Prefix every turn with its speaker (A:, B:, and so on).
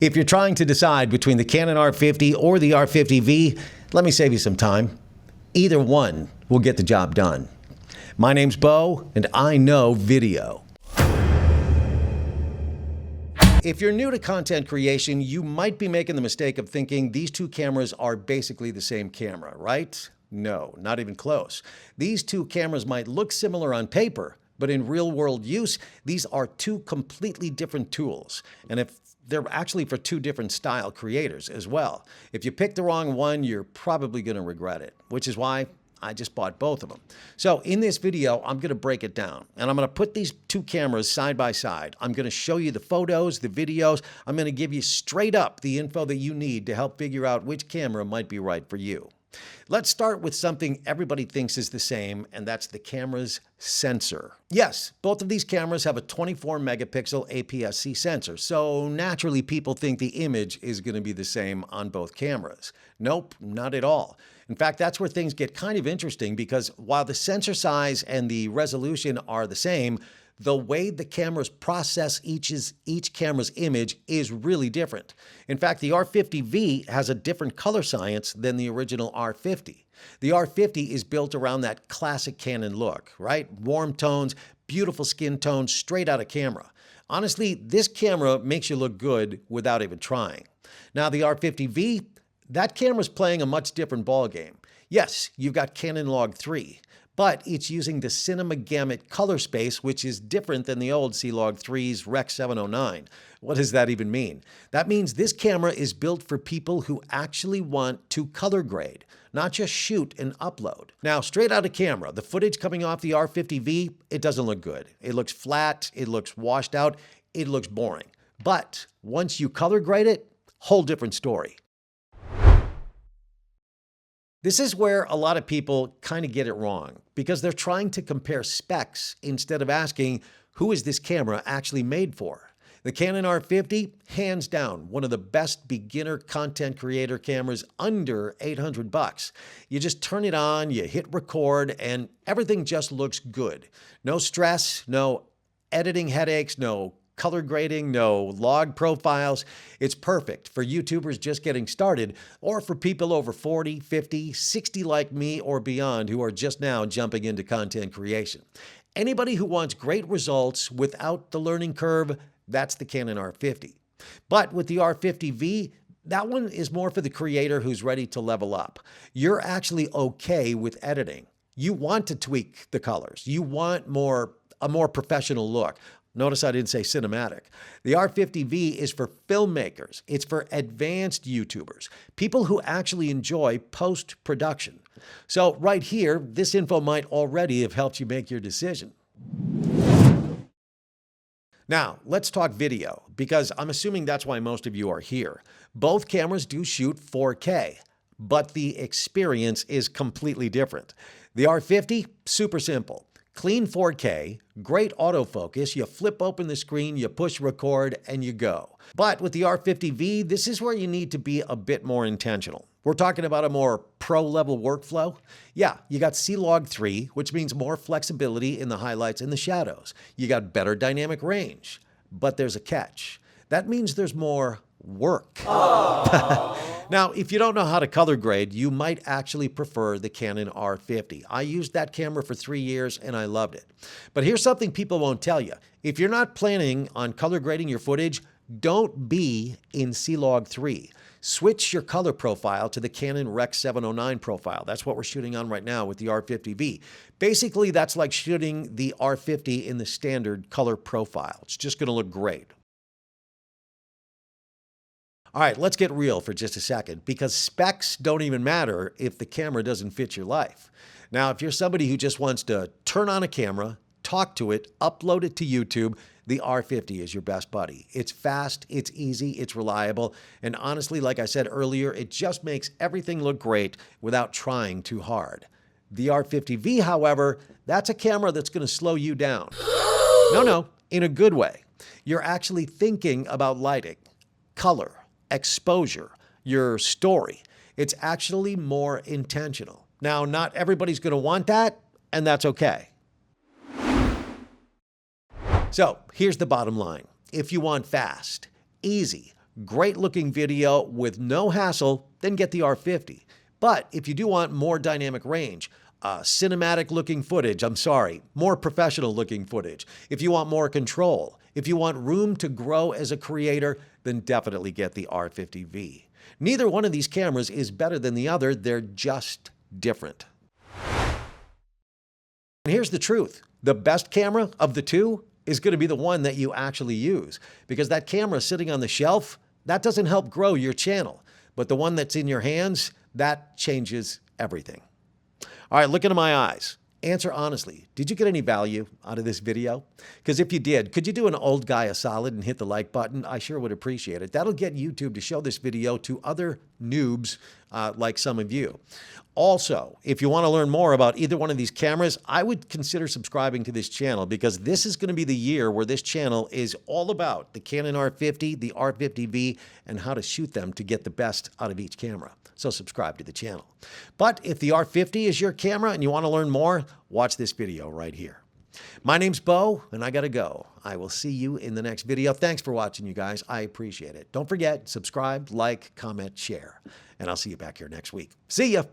A: If you're trying to decide between the Canon R50 or the R50V, let me save you some time. Either one will get the job done. My name's Bo, and I know video. If you're new to content creation, you might be making the mistake of thinking these two cameras are basically the same camera, right? No, not even close. These two cameras might look similar on paper, but in real-world use, these are two completely different tools. And if they're actually for two different style creators as well. If you pick the wrong one, you're probably going to regret it, which is why I just bought both of them. So in this video, I'm going to break it down, and I'm going to put these two cameras side by side. I'm going to show you the photos, the videos. I'm going to give you straight up the info that you need to help figure out which camera might be right for you. Let's start with something everybody thinks is the same, and that's the camera's sensor. Yes, both of these cameras have a 24 megapixel APS-C sensor, so naturally people think the image is going to be the same on both cameras. Nope, not at all. In fact, that's where things get kind of interesting, because while the sensor size and the resolution are the same, the way the cameras process each camera's image is really different. In fact, the R50V has a different color science than the original R50. The R50 is built around that classic Canon look, right? Warm tones, beautiful skin tones, straight out of camera. Honestly, this camera makes you look good without even trying. Now, the R50V, that camera's playing a much different ballgame. Yes, you've got Canon Log 3. But it's using the cinema gamut color space, which is different than the old C-Log 3's Rec 709. What does that even mean? That means this camera is built for people who actually want to color grade, not just shoot and upload. Now, straight out of camera, the footage coming off the R50V, it doesn't look good. It looks flat, it looks washed out, it looks boring. But once you color grade it, whole different story. This is where a lot of people kind of get it wrong, because they're trying to compare specs instead of asking, who is this camera actually made for? The Canon R50, hands down, one of the best beginner content creator cameras under $800. You just turn it on, you hit record, and everything just looks good. No stress, no editing headaches, no color grading, no log profiles. It's perfect for YouTubers just getting started, or for people over 40, 50, 60 like me or beyond who are just now jumping into content creation. Anybody who wants great results without the learning curve, that's the Canon R50. But with the R50V, that one is more for the creator who's ready to level up. You're actually okay with editing. You want to tweak the colors. You want a more professional look. Notice I didn't say cinematic. The R50V is for filmmakers. It's for advanced YouTubers, people who actually enjoy post-production. So right here, this info might already have helped you make your decision. Now, let's talk video, because I'm assuming that's why most of you are here. Both cameras do shoot 4K, but the experience is completely different. The R50, super simple. Clean 4K, great autofocus, you flip open the screen, you push record, and you go. But with the R50V, this is where you need to be a bit more intentional. We're talking about a more pro-level workflow. Yeah, you got C-Log 3, which means more flexibility in the highlights and the shadows. You got better dynamic range, but there's a catch. That means there's more work. Now, if you don't know how to color grade, you might actually prefer the Canon R50. I used that camera for 3 years and I loved it. But here's something people won't tell you. If you're not planning on color grading your footage, don't be in C-Log 3. Switch your color profile to the Canon Rec 709 profile. That's what we're shooting on right now with the R50V. Basically, that's like shooting the R50 in the standard color profile. It's just going to look great. All right, let's get real for just a second, because specs don't even matter if the camera doesn't fit your life. Now, if you're somebody who just wants to turn on a camera, talk to it, upload it to YouTube, the R50 is your best buddy. It's fast, it's easy, it's reliable, and honestly, like I said earlier, it just makes everything look great without trying too hard. The R50V, however, that's a camera that's going to slow you down. No, in a good way. You're actually thinking about lighting, color, exposure, your story. It's actually more intentional. Now, not everybody's going to want that, and that's okay. So here's the bottom line. If you want fast, easy, great looking video with no hassle, then get the R50. But if you do want more dynamic range, cinematic looking footage, more professional looking footage, if you want more control, if you want room to grow as a creator, then definitely get the R50V. Neither one of these cameras is better than the other, they're just different. And here's the truth. The best camera of the two is going to be the one that you actually use, because that camera sitting on the shelf, that doesn't help grow your channel. But the one that's in your hands, that changes everything. All right, look into my eyes. Answer honestly, did you get any value out of this video? Because if you did, could you do an old guy a solid and hit the like button? I sure would appreciate it. That'll get YouTube to show this video to other noobs like some of you. Also, if you want to learn more about either one of these cameras, I would consider subscribing to this channel, because this is going to be the year where this channel is all about the Canon R50, the R50V, and how to shoot them to get the best out of each camera. So subscribe to the channel. But if the R50 is your camera and you want to learn more, watch this video right here. My name's Bo, and I gotta go. I will see you in the next video. Thanks for watching, you guys. I appreciate it. Don't forget, subscribe, like, comment, share. And I'll see you back here next week. See ya!